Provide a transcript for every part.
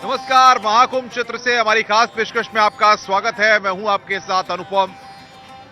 नमस्कार, महाकुंभ क्षेत्र से हमारी खास पेशकश में आपका स्वागत है। मैं हूं आपके साथ अनुपम।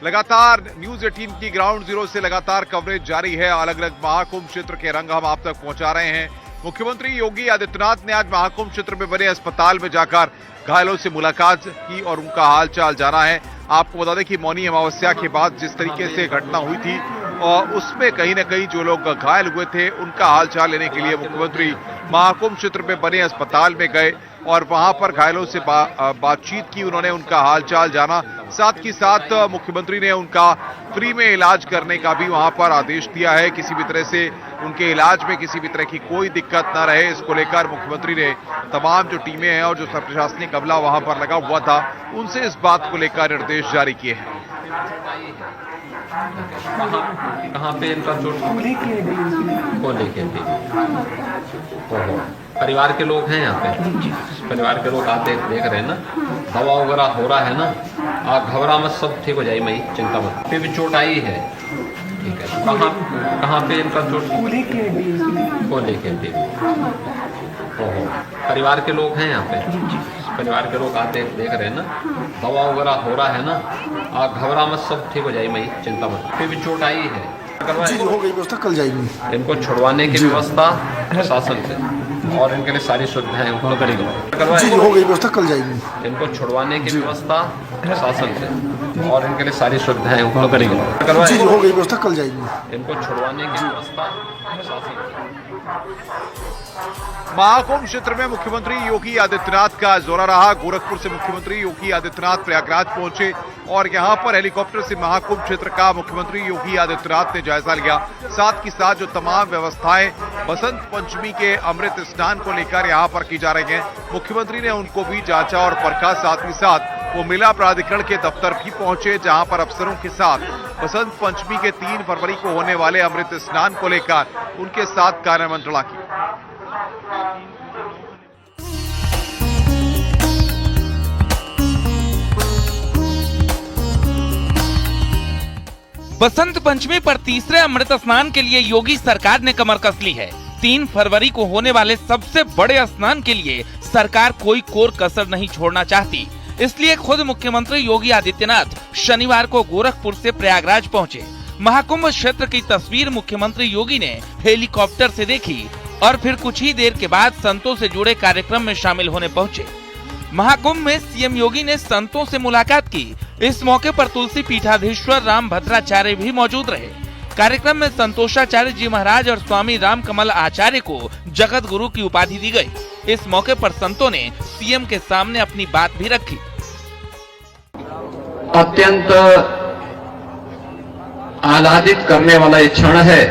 लगातार न्यूज 18 की ग्राउंड जीरो से लगातार कवरेज जारी है। अलग अलग महाकुंभ क्षेत्र के रंग हम आप तक पहुंचा रहे हैं। मुख्यमंत्री योगी आदित्यनाथ ने आज महाकुंभ क्षेत्र में बने अस्पताल में जाकर घायलों से मुलाकात की और उनका हालचाल जाना है। आपको बता दें कि मौनी अमावस्या के बाद जिस तरीके से घटना हुई थी और उसमें कहीं न कहीं जो लोग घायल हुए थे उनका हालचाल लेने के लिए मुख्यमंत्री महाकुंभ क्षेत्र में बने अस्पताल में गए और वहां पर घायलों से बातचीत की। उन्होंने उनका हालचाल जाना, साथ ही साथ मुख्यमंत्री ने उनका फ्री में इलाज करने का भी वहां पर आदेश दिया है। किसी भी तरह से उनके इलाज में किसी भी तरह की कोई दिक्कत न रहे, इसको लेकर मुख्यमंत्री ने तमाम जो टीमें हैं और जो प्रशासनिक अमला वहां पर लगा हुआ था उनसे इस बात को लेकर निर्देश जारी किए हैं। कहाँ पे इनका चोट को लेके परिवार के लोग हैं यहाँ पे, परिवार के लोग आते देख रहे हैं ना, दवा वगैरह हो रहा है ना, आप घबरा मत, सब ठीक हो जाए, मई चिंता मत। पे भी चोट आई है, ठीक है। कहाँ पे इनका चोट को लेके परिवार के लोग हैं यहाँ पे, परिवार के लोग आते देख रहे हैं ना, दवा वगैरह हो रहा है ना, आप घबरा मत, सब ठीक हो जाए, मई चिंता मत। पे भी चोट आई है, हो गई व्यवस्था कल जाएगी। इनको छुड़वाने की व्यवस्था प्रशासन से और इनके लिए सारी सुविधाएं उपलब्ध करेगी। हो गई व्यवस्था कल जाएगी। इनको छुड़वाने की व्यवस्था प्रशासन से और इनके लिए सारी सुविधाएं उपलब्ध करेगी। हो गई व्यवस्था कल जाएगी। इनको छुड़वाने की व्यवस्था प्रशासन से। महाकुंभ क्षेत्र में मुख्यमंत्री योगी आदित्यनाथ का दौरा रहा। गोरखपुर से मुख्यमंत्री योगी आदित्यनाथ प्रयागराज पहुंचे और यहां पर हेलीकॉप्टर से महाकुंभ क्षेत्र का मुख्यमंत्री योगी आदित्यनाथ ने जायजा लिया। साथ ही साथ जो तमाम व्यवस्थाएं बसंत पंचमी के अमृत स्नान को लेकर यहां पर की जा रही हैं, मुख्यमंत्री ने उनको भी जांचा और परखा। साथ ही साथ वो मेला प्राधिकरण के दफ्तर भी पहुंचे, जहां पर अफसरों के साथ बसंत पंचमी के 3 फरवरी को होने वाले अमृत स्नान को लेकर उनके साथ कार्यमंत्रणा की। बसंत पंचमी पर तीसरे अमृत स्नान के लिए योगी सरकार ने कमर कस ली है। 3 फरवरी को होने वाले सबसे बड़े स्नान के लिए सरकार कोई कोर कसर नहीं छोड़ना चाहती, इसलिए खुद मुख्यमंत्री योगी आदित्यनाथ शनिवार को गोरखपुर से प्रयागराज पहुंचे। महाकुंभ क्षेत्र की तस्वीर मुख्यमंत्री योगी ने हेलीकॉप्टर से देखी और फिर कुछ ही देर के बाद संतों से जुड़े कार्यक्रम में शामिल होने पहुंचे। महाकुंभ में सीएम योगी ने संतों से मुलाकात की। इस मौके पर तुलसी पीठाधीश्वर राम भद्राचार्य भी मौजूद रहे। कार्यक्रम में संतोषाचार्य जी महाराज और स्वामी राम कमल आचार्य को जगत गुरु की उपाधि दी गई। इस मौके पर संतों ने सीएम के सामने अपनी बात भी रखी। अत्यंत आह्लादित करने वाला ये क्षण है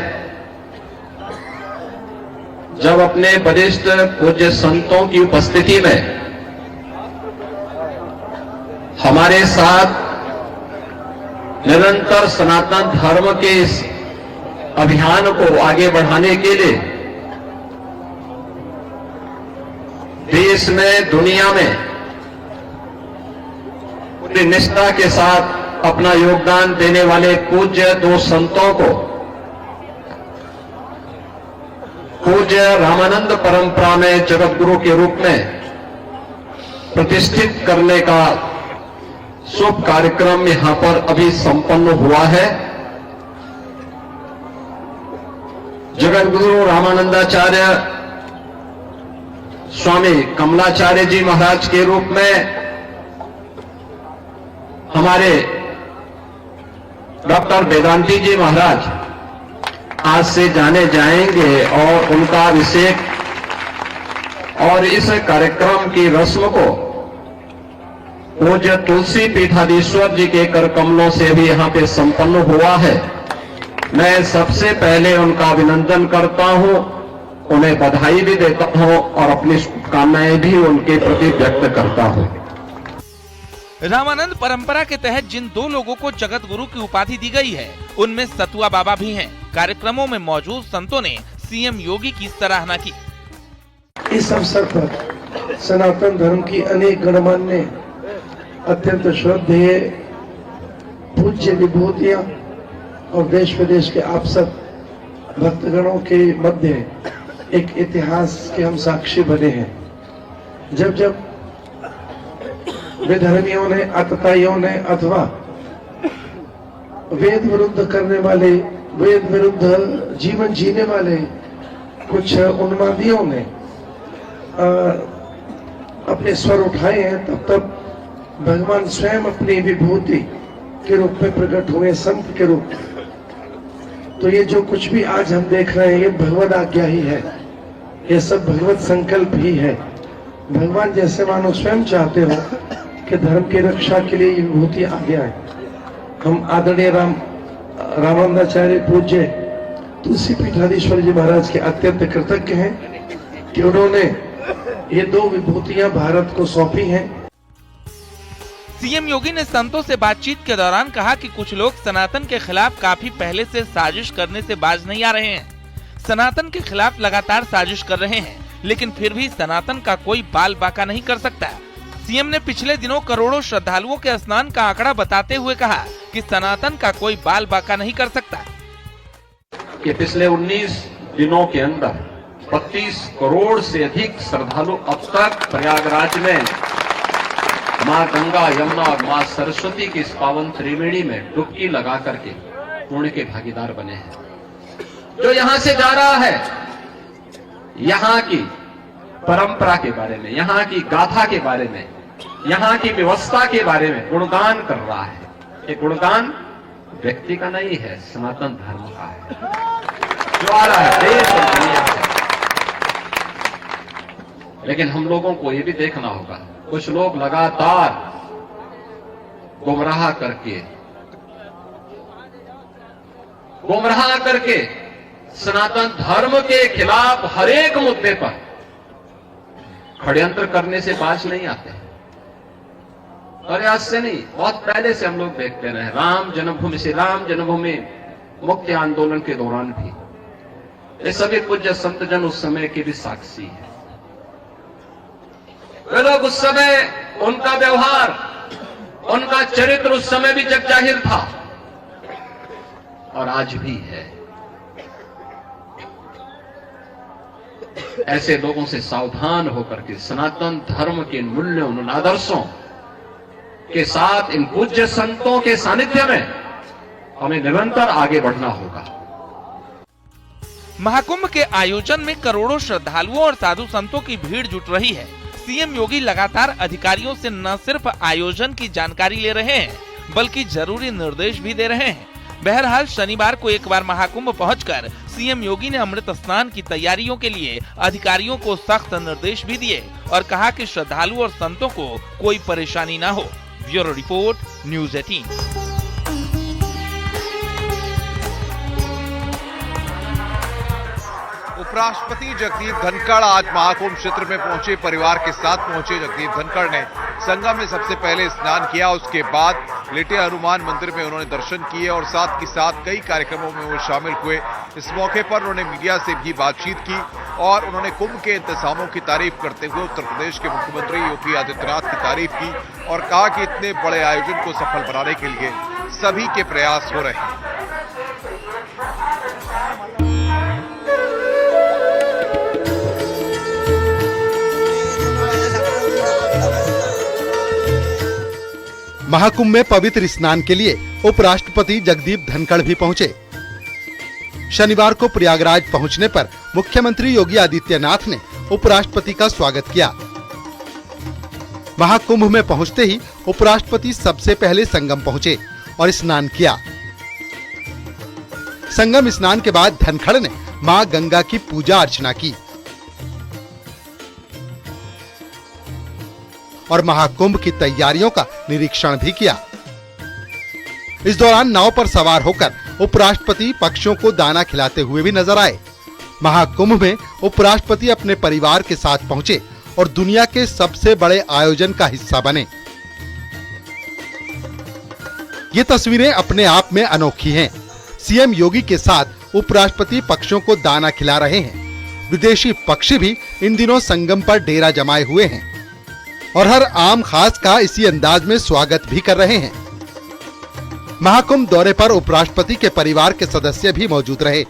जब अपने वरिष्ठ पूज्य संतों की उपस्थिति में हमारे साथ निरंतर सनातन धर्म के इस अभियान को आगे बढ़ाने के लिए देश में, दुनिया में पूरी निष्ठा के साथ अपना योगदान देने वाले पूज्य 2 संतों को पूज्य रामानंद परंपरा में जगत गुरु के रूप में प्रतिष्ठित करने का शुभ कार्यक्रम यहां पर अभी संपन्न हुआ है। जगत गुरु रामानंदाचार्य स्वामी कमलाचार्य जी महाराज के रूप में हमारे डॉक्टर वेदांती जी महाराज आज से जाने जाएंगे और उनका अभिषेक और इस कार्यक्रम की रस्म को पूज्य तुलसी पीठाधीश्वर जी के कर कमलों से भी यहाँ पे संपन्न हुआ है। मैं सबसे पहले उनका अभिनंदन करता हूँ, उन्हें बधाई भी देता हूँ और अपनी शुभकामनाएं भी उनके प्रति व्यक्त करता हूँ। रामानंद परंपरा के तहत जिन 2 लोगों को जगत गुरु की उपाधि दी गई है, उनमें सतुआ बाबा भी हैं। कार्यक्रमों में मौजूद संतों ने सीएम योगी की सराहना की। इस अवसर पर सनातन धर्म की अनेक गणमान्य, अत्यंत श्रद्धेय, पूज्य विभूतियां और देश विदेश के आप सब भक्तगणों के मध्य एक इतिहास के हम साक्षी बने हैं। जब जब विधर्मियों ने, अतताइयों ने अथवा वेद विरुद्ध करने वाले, वेद विरुद्ध जीवन जीने वाले कुछ उन्मादियों ने अपने स्वर उठाए हैं, तब भगवान स्वयं अपनी विभूति के रूप में प्रकट हुए, संत के रूप में। तो ये जो कुछ भी आज हम देख रहे हैं ये भगवद आज्ञा ही है, ये सब भगवत संकल्प ही है। भगवान जैसे मानो स्वयं चाहते हो कि धर्म की रक्षा के लिए ये विभूति आज्ञा है। हम आदरणीय रामानंदाचार्य पूज्य तुलसी पीठाधीश्वर जी महाराज के अत्यंत कृतज्ञ हैं कि उन्होंने ये 2 विभूतियां भारत को सौंपी हैं। सीएम योगी ने संतों से बातचीत के दौरान कहा कि कुछ लोग सनातन के खिलाफ काफी पहले से साजिश करने से बाज नहीं आ रहे हैं। सनातन के खिलाफ लगातार साजिश कर रहे हैं, लेकिन फिर भी सनातन का कोई बाल बाका नहीं कर सकता। सीएम ने पिछले दिनों करोड़ों श्रद्धालुओं के स्नान का आंकड़ा बताते हुए कहा कि सनातन का कोई बाल बाका नहीं कर सकता। कि पिछले 19 दिनों के अंदर 32 करोड़ से अधिक श्रद्धालु अब तक प्रयागराज में माँ गंगा, यमुना और माँ सरस्वती की इस पावन त्रिवेणी में डुबकी लगा करके पुण्य के भागीदार बने हैं। जो यहां से जा रहा है, यहां की परंपरा के बारे में, यहां की गाथा के बारे में, यहां की व्यवस्था के बारे में गुणगान कर रहा है। ये गुणगान व्यक्ति का नहीं है, सनातन धर्म का है जो आ रहा है देश और दुनिया से। लेकिन हम लोगों को ये भी देखना होगा, कुछ लोग लगातार गुमराह करके सनातन धर्म के खिलाफ हर एक मुद्दे पर षड्यंत्र करने से बाज नहीं आते। और आज से नहीं, बहुत पहले से हम लोग देखते रहे। राम जन्मभूमि मुक्ति आंदोलन के दौरान भी ये सभी पूज्य संत जन उस समय के भी साक्षी है। वे लोग उस समय, उनका व्यवहार, उनका चरित्र उस समय भी जग जाहिर था और आज भी है। ऐसे लोगों से सावधान होकर के सनातन धर्म के मूल्यों, उन आदर्शों के साथ इन पूज्य संतों के सानिध्य में हमें निरंतर आगे बढ़ना होगा। महाकुंभ के आयोजन में करोड़ों श्रद्धालुओं और साधु संतों की भीड़ जुट रही है। सीएम योगी लगातार अधिकारियों से न सिर्फ आयोजन की जानकारी ले रहे हैं, बल्कि जरूरी निर्देश भी दे रहे हैं। बहरहाल शनिवार को एक बार महाकुंभ पहुंचकर सीएम योगी ने अमृत स्नान की तैयारियों के लिए अधिकारियों को सख्त निर्देश भी दिए और कहा कि श्रद्धालु और संतों को कोई परेशानी न हो। Bureau report, news 18। उपराष्ट्रपति जगदीप धनखड़ आज महाकुंभ क्षेत्र में पहुंचे। परिवार के साथ पहुंचे जगदीप धनखड़ ने संगम में सबसे पहले स्नान किया। उसके बाद लेटे हनुमान मंदिर में उन्होंने दर्शन किए और साथ ही साथ कई कार्यक्रमों में वो शामिल हुए। इस मौके पर उन्होंने मीडिया से भी बातचीत की और उन्होंने कुंभ के इंतजामों की तारीफ करते हुए उत्तर प्रदेश के मुख्यमंत्री योगी आदित्यनाथ की तारीफ की और कहा कि इतने बड़े आयोजन को सफल बनाने के लिए सभी के प्रयास हो रहे हैं। महाकुंभ में पवित्र स्नान के लिए उपराष्ट्रपति जगदीप धनखड़ भी पहुंचे। शनिवार को प्रयागराज पहुंचने पर मुख्यमंत्री योगी आदित्यनाथ ने उपराष्ट्रपति का स्वागत किया। महाकुंभ में पहुंचते ही उपराष्ट्रपति सबसे पहले संगम पहुंचे और स्नान किया। संगम स्नान के बाद धनखड़ ने मां गंगा की पूजा अर्चना की और महाकुंभ की तैयारियों का निरीक्षण भी किया। इस दौरान नाव पर सवार होकर उपराष्ट्रपति पक्षियों को दाना खिलाते हुए भी नजर आए। महाकुंभ में उपराष्ट्रपति अपने परिवार के साथ पहुंचे और दुनिया के सबसे बड़े आयोजन का हिस्सा बने। ये तस्वीरें अपने आप में अनोखी हैं। सीएम योगी के साथ उपराष्ट्रपति पक्षियों को दाना खिला रहे हैं। विदेशी पक्षी भी इन दिनों संगम पर डेरा जमाए हुए हैं और हर आम खास का इसी अंदाज में स्वागत भी कर रहे हैं। महाकुंभ दौरे पर उपराष्ट्रपति के परिवार के सदस्य भी मौजूद रहे।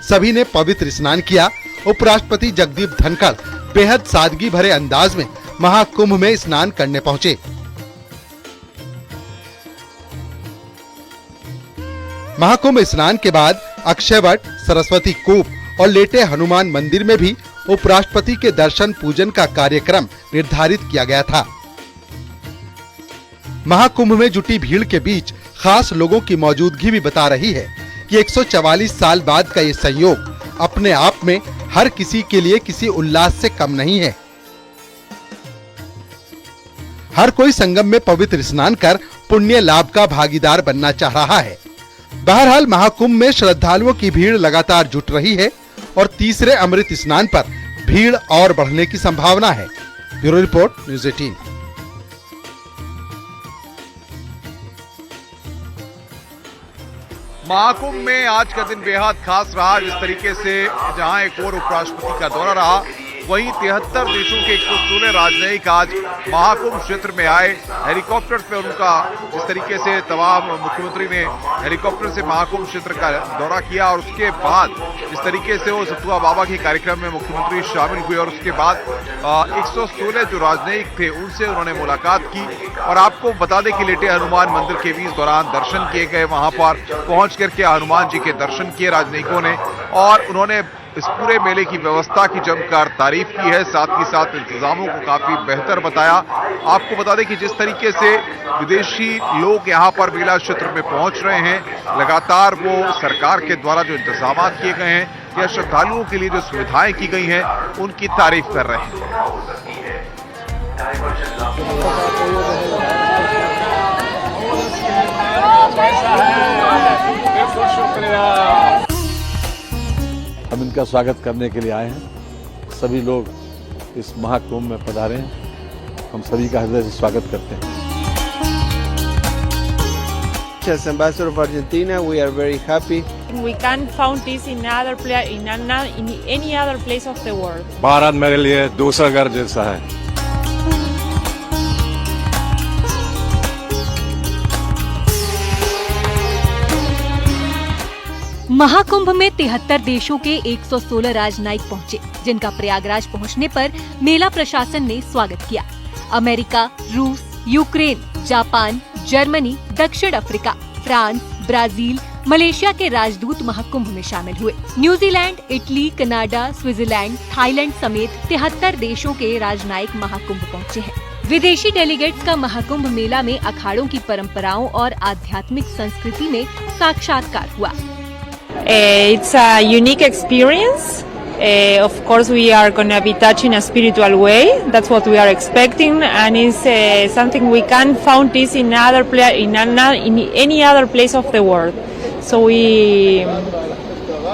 सभी ने पवित्र स्नान किया। उपराष्ट्रपति जगदीप धनखड़ बेहद सादगी भरे अंदाज में महाकुंभ में स्नान करने पहुंचे। महाकुंभ स्नान के बाद अक्षयवट, सरस्वती कूप और लेटे हनुमान मंदिर में भी उपराष्ट्रपति के दर्शन पूजन का कार्यक्रम निर्धारित किया गया था। महाकुंभ में जुटी भीड़ के बीच खास लोगों की मौजूदगी भी बता रही है कि 144 साल बाद का ये संयोग अपने आप में हर किसी के लिए किसी उल्लास से कम नहीं है। हर कोई संगम में पवित्र स्नान कर पुण्य लाभ का भागीदार बनना चाह रहा है। बहरहाल महाकुंभ में श्रद्धालुओं की भीड़ लगातार जुट रही है और तीसरे अमृत स्नान पर भीड़ और बढ़ने की संभावना है। Bureau report, news 18। महाकुंभ में आज का दिन बेहद खास रहा। जिस तरीके से जहां एक और उपराष्ट्रपति का दौरा रहा, वहीं 73 देशों के 116 राजनयिक आज महाकुंभ क्षेत्र में आए। हेलीकॉप्टर पे उनका जिस तरीके से तमाम मुख्यमंत्री ने हेलीकॉप्टर से महाकुंभ क्षेत्र का दौरा किया और उसके बाद जिस तरीके से वो सतुआ बाबा के कार्यक्रम में मुख्यमंत्री शामिल हुए और उसके बाद 116 जो राजनयिक थे उनसे उन्होंने मुलाकात की। और आपको बता दें कि लेटे हनुमान मंदिर के भी इस दौरान दर्शन किए गए। वहां पर पहुंच करके हनुमान जी के दर्शन किए राजनयिकों ने और उन्होंने इस पूरे मेले की व्यवस्था की जमकर तारीफ की है, साथ ही साथ इंतजामों को काफी बेहतर बताया। आपको बता दें कि जिस तरीके से विदेशी लोग यहां पर मेला क्षेत्र में पहुंच रहे हैं, लगातार वो सरकार के द्वारा जो इंतजाम किए गए हैं या श्रद्धालुओं के लिए जो सुविधाएं की गई हैं उनकी तारीफ कर रहे हैं। हम इनका स्वागत करने के लिए आए हैं। सभी लोग इस महाकुंभ में पधारे हैं। हम सभी का हृदय से स्वागत करते हैं। As Ambassador of Argentina, we are very happy. We can't find this in any other place of the world. Bharat मेरे लिए दूसरा घर जैसा है। महाकुंभ में 73 देशों के 116 राजनयिक पहुंचे, जिनका प्रयागराज पहुंचने पर मेला प्रशासन ने स्वागत किया। अमेरिका, रूस, यूक्रेन, जापान, जर्मनी, दक्षिण अफ्रीका, फ्रांस, ब्राजील, मलेशिया के राजदूत महाकुंभ में शामिल हुए। New Zealand, Italy, Canada, Switzerland, Thailand समेत 73 देशों के राजनयिक महाकुंभ पहुंचे हैं। विदेशी डेलीगेट्स का महाकुंभ मेला में अखाड़ों की परंपराओं और आध्यात्मिक संस्कृति में साक्षात्कार हुआ। It's a unique experience. Of course, we are going to be touching a spiritual way. That's what we are expecting, and it's something we can't find this in any other place of the world. So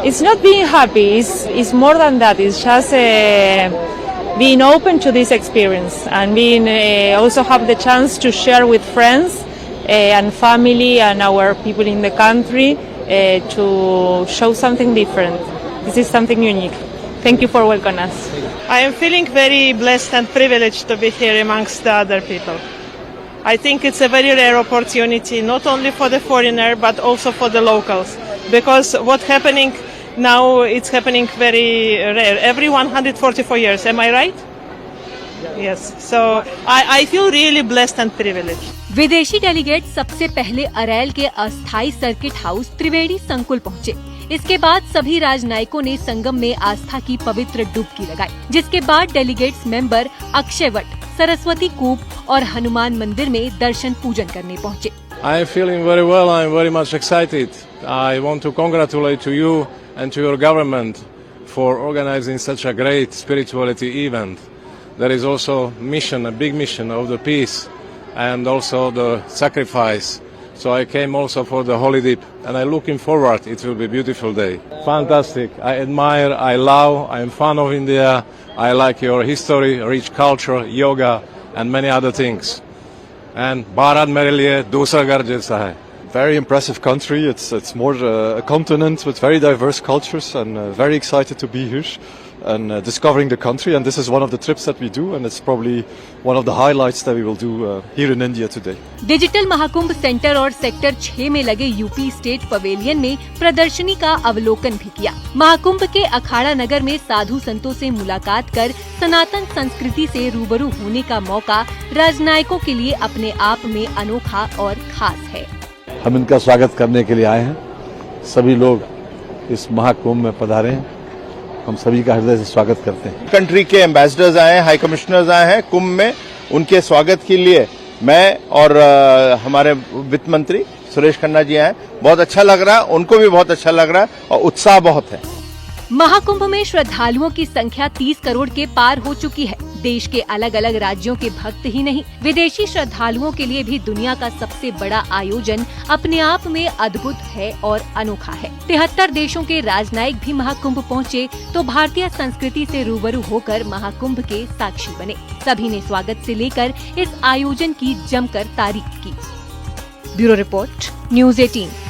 it's not being happy. It's more than that. It's just being open to this experience and being also have the chance to share with friends and family and our people in the country. To show something different. This is something unique. Thank you for welcoming us. I am feeling very blessed and privileged to be here amongst the other people. I think it's a very rare opportunity, not only for the foreigner, but also for the locals. Because what's happening now, it's happening very rare. Every 144 years, am I right? Yes. So I feel really blessed and privileged. विदेशी delegate सबसे पहले अरैल के अस्थायी circuit house त्रिवेणी संकुल पहुंचे। इसके बाद सभी राजनयिकों ने संगम में आस्था की पवित्र डुबकी लगाई, जिसके बाद डेलीगेट्स मेंबर अक्षयवट, सरस्वती कूप और हनुमान मंदिर में दर्शन पूजन करने पहुंचे। I am feeling very well. I am very much excited. I want to congratulate to you and to your government for organizing such a great spirituality event. There is also a big mission of the peace and also the sacrifice. So I came also for the holy dip and I'm looking forward. It will be a beautiful day. Fantastic. I admire, I love, I am fan of India. I like your history, rich culture, yoga and many other things. And Bharat मेरे लिए दूसरा घर जैसा है। very impressive country. It's more a continent with very diverse cultures, and very excited to be here and discovering the country. And this is one of the trips that we do, and it's probably one of the highlights that we will do here in India today. Digital Mahakumbh centre और sector 6 में लगे UP state pavilion में प्रदर्शनी का अवलोकन भी किया। महाकुंभ के अखाड़ा नगर में साधु संतों से मुलाकात कर सनातन संस्कृति से रूबरू होने का मौका राजनयिकों के लिए अपने आप में अनोखा और खास है। हम इनका स्वागत करने के लिए आए हैं। सभी लोग इस महाकुंभ में पधारे हैं। हम सभी का हृदय से स्वागत करते हैं। कंट्री के एम्बेसडर्स आए हैं, हाई कमिश्नर्स आए हैं कुंभ में। उनके स्वागत के लिए मैं और हमारे वित्त मंत्री सुरेश खन्ना जी आए। बहुत अच्छा लग रहा है, उनको भी बहुत अच्छा लग रहा है और उत्साह बहुत है। महाकुंभ में श्रद्धालुओं की संख्या 30 करोड़ के पार हो चुकी है। देश के अलग अलग राज्यों के भक्त ही नहीं, विदेशी श्रद्धालुओं के लिए भी दुनिया का सबसे बड़ा आयोजन अपने आप में अद्भुत है और अनोखा है। 73 देशों के राजनयिक भी महाकुंभ पहुँचे तो भारतीय संस्कृति से रूबरू होकर महाकुंभ के साक्षी बने। सभी ने स्वागत से लेकर इस आयोजन की जमकर तारीफ की। Bureau report, news 18।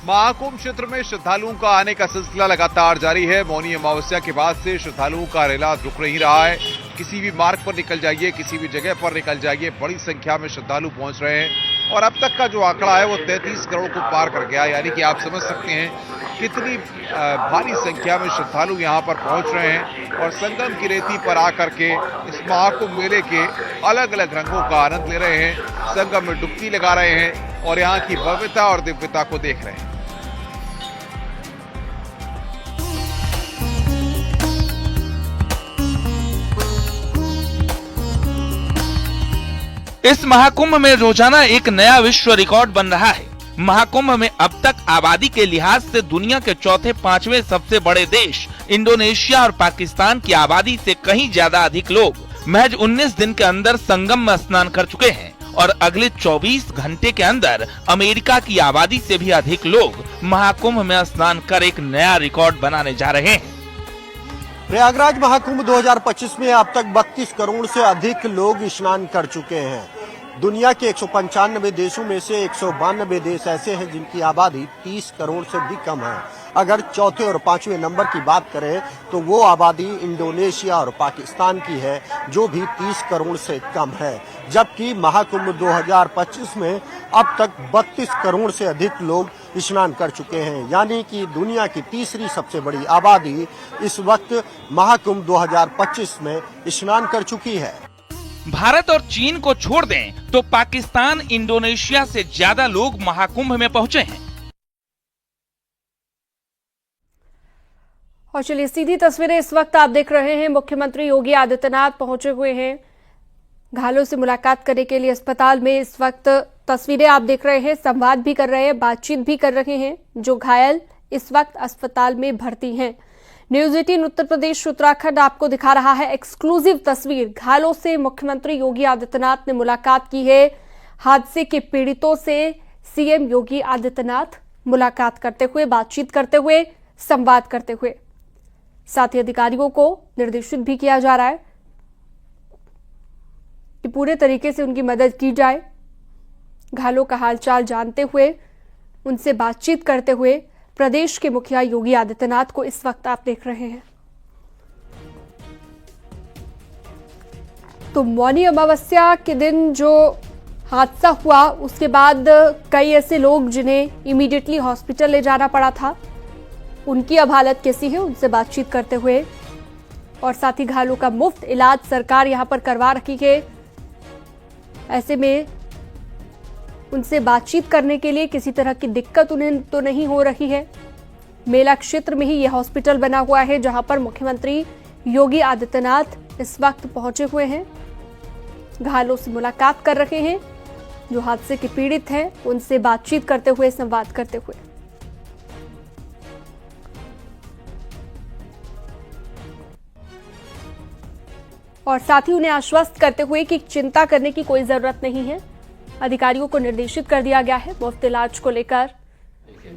महाकुंभ क्षेत्र में श्रद्धालुओं का आने का सिलसिला लगातार जारी है। मौनी अमावस्या के बाद से श्रद्धालुओं का रेला रुक नहीं रहा है। किसी भी मार्ग पर निकल जाइए, किसी भी जगह पर निकल जाइए, बड़ी संख्या में श्रद्धालु पहुंच रहे हैं और अब तक का जो आंकड़ा है वो 33 करोड़ को पार कर गया। यानी कि आप समझ सकते हैं कितनी भारी संख्या में श्रद्धालु यहाँ पर पहुंच रहे हैं और संगम की रेती पर आकर के इस महाकुंभ मेले के अलग अलग रंगों का आनंद ले रहे हैं, संगम में डुबकी लगा रहे हैं और यहाँ की भव्यता और दिव्यता को देख रहे हैं। इस महाकुंभ में रोजाना एक नया विश्व रिकॉर्ड बन रहा है। महाकुंभ में अब तक आबादी के लिहाज से दुनिया के चौथे पांचवें सबसे बड़े देश इंडोनेशिया और पाकिस्तान की आबादी से कहीं ज्यादा अधिक लोग महज 19 दिन के अंदर संगम में स्नान कर चुके हैं और अगले 24 घंटे के अंदर अमेरिका की आबादी से भी अधिक लोग महाकुंभ में स्नान कर एक नया रिकॉर्ड बनाने जा रहे हैं। प्रयागराज महाकुंभ 2025 में अब तक 32 करोड़ से अधिक लोग स्नान कर चुके हैं। दुनिया के 195 देशों में से 192 देश ऐसे हैं जिनकी आबादी 30 करोड़ से भी कम है। अगर चौथे और पांचवें नंबर की बात करें तो वो आबादी इंडोनेशिया और पाकिस्तान की है जो भी 30 करोड़ से कम है। जबकि महाकुंभ 2025 में अब तक 32 करोड़ से अधिक लोग स्नान कर चुके हैं। यानी कि दुनिया की तीसरी सबसे बड़ी आबादी इस वक्त महाकुंभ 2025 में स्नान कर चुकी है। भारत और चीन को छोड़ दें तो पाकिस्तान, इंडोनेशिया से ज्यादा लोग महाकुंभ में पहुंचे हैं। और चलिए सीधी तस्वीरें इस वक्त आप देख रहे हैं। मुख्यमंत्री योगी आदित्यनाथ पहुंचे हुए हैं घायलों से मुलाकात करने के लिए अस्पताल में। इस वक्त तस्वीरें आप देख रहे हैं, संवाद भी कर रहे हैं, बातचीत भी कर रहे हैं जो घायल इस वक्त अस्पताल में भर्ती हैं। न्यूज़ 18 उत्तर प्रदेश उत्तराखंड आपको दिखा रहा है एक्सक्लूसिव तस्वीर। घायलों से मुख्यमंत्री योगी आदित्यनाथ ने मुलाकात की है। हादसे के पीड़ितों से सीएम योगी आदित्यनाथ मुलाकात करते हुए, बातचीत करते हुए, संवाद करते हुए, साथ ही अधिकारियों को निर्देशित भी किया जा रहा है कि पूरे तरीके से उनकी मदद की जाए। घायलों का हालचाल जानते हुए, उनसे बातचीत करते हुए प्रदेश के मुखिया योगी आदित्यनाथ को इस वक्त आप देख रहे हैं। तो मौनी अमावस्या के दिन जो हादसा हुआ उसके बाद कई ऐसे लोग जिन्हें इमीडिएटली हॉस्पिटल ले जाना पड़ा था, उनकी अब हालत कैसी है उनसे बातचीत करते हुए, और साथ ही घायलों का मुफ्त इलाज सरकार यहां पर करवा रखी है। ऐसे में उनसे बातचीत करने के लिए किसी तरह की दिक्कत उन्हें तो नहीं हो रही है। मेला क्षेत्र में ही यह हॉस्पिटल बना हुआ है जहां पर मुख्यमंत्री योगी आदित्यनाथ इस वक्त पहुंचे हुए हैं। घायलों से मुलाकात कर रहे हैं जो हादसे के पीड़ित हैं, उनसे बातचीत करते हुए, संवाद करते हुए। और साथ ही उन्हें आश्वस्त करते हुए कि चिंता करने की कोई जरूरत नहीं है। अधिकारियों को निर्देशित कर दिया गया है मुफ्त इलाज को लेकर।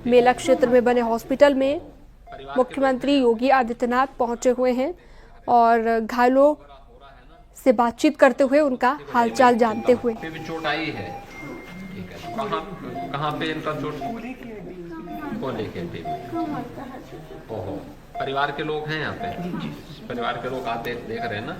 मेला क्षेत्र में बने हॉस्पिटल में मुख्यमंत्री योगी आदित्यनाथ पहुंचे हुए हैं और घायलों से बातचीत करते हुए, उनका हालचाल जानते हुए। चोट आई है कहाँ पे इनका चोट को लेके थे? ओहो, परिवार के लोग हैं यहाँ पे? परिवार के लोग आते देख रहे हैं ना?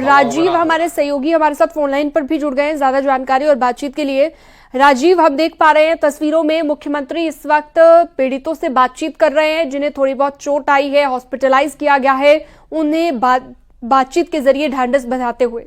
राजीव हमारे सहयोगी हमारे साथ फोन लाइन पर भी जुड़ गए हैं ज्यादा जानकारी और बातचीत के लिए। राजीव, हम देख पा रहे हैं तस्वीरों में मुख्यमंत्री इस वक्त पीड़ितों से बातचीत कर रहे हैं जिन्हें थोड़ी बहुत चोट आई है, हॉस्पिटलाइज किया गया है, उन्हें बातचीत के जरिए ढांढस बंधाते हुए।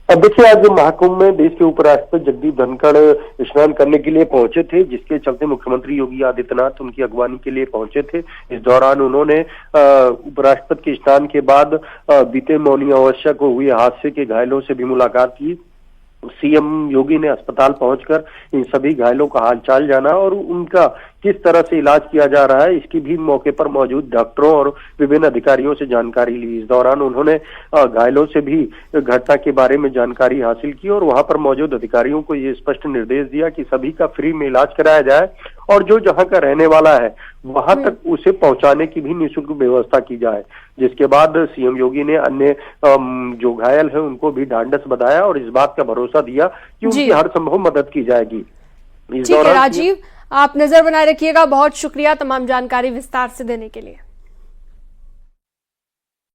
अब देखिए, आज महाकुंभ में देश के उपराष्ट्रपति जगदीप धनखड़ स्नान करने के लिए पहुंचे थे, जिसके चलते मुख्यमंत्री योगी आदित्यनाथ उनकी अगवानी के लिए पहुंचे थे। इस दौरान उन्होंने उपराष्ट्रपति के स्नान के बाद बीते मौनी अमावस्या को हुए हादसे के घायलों से भी मुलाकात की। सीएम योगी ने अस्पताल पहुंचकर इन सभी घायलों का हालचाल जाना और उनका किस तरह से इलाज किया जा रहा है इसकी भी मौके पर मौजूद डॉक्टरों और विभिन्न अधिकारियों से जानकारी ली। इस दौरान उन्होंने घायलों से भी घटना के बारे में जानकारी हासिल की और वहां पर मौजूद अधिकारियों को ये स्पष्ट निर्देश दिया कि सभी का फ्री में इलाज कराया जाए और जो जहां का रहने वाला है वहां तक उसे पहुंचाने की भी निःशुल्क व्यवस्था की जाए। जिसके बाद सीएम योगी ने अन्य जो घायल है उनको भी ढांढस बंधाया और इस बात का भरोसा दिया कि उनकी हर संभव मदद की जाएगी। ठीक है राजीव, आप नजर बनाए रखिएगा। बहुत शुक्रिया तमाम जानकारी विस्तार से देने के लिए।